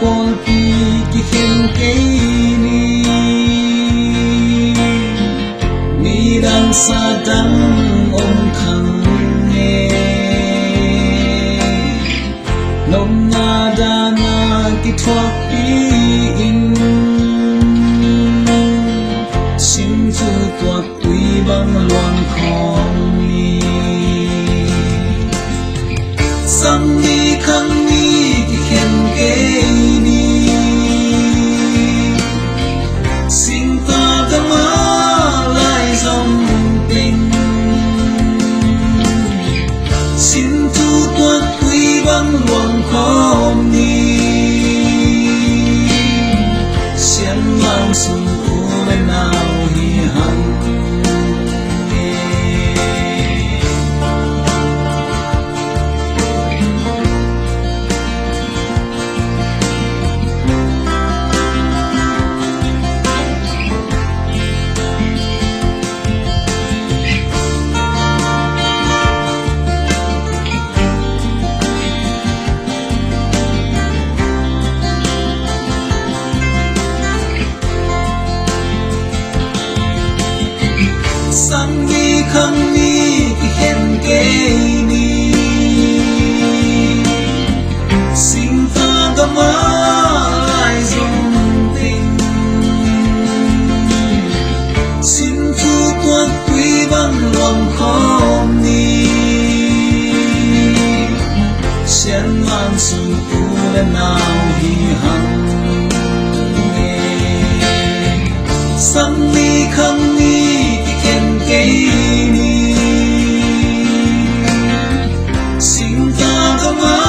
pol ki khen ke ni dang sa dang om khang nghe nom na da na ki thuak pi in sim chu tuak tui bang luang khom ni sam ni khang ni ki khen ke ni sing ta da ma lai dòng tình xin tu tuan quý băng luồng khom ni xiên mang sung u lên nào hi hằng sang ni khang ni ki khen ke ni sing ta ga ma lai dòng tình xin chu tuan quý băng luồng khom ni xiên mang sung tu lên nào hi hằng sang ni khang ni ke ni sing ta ga ma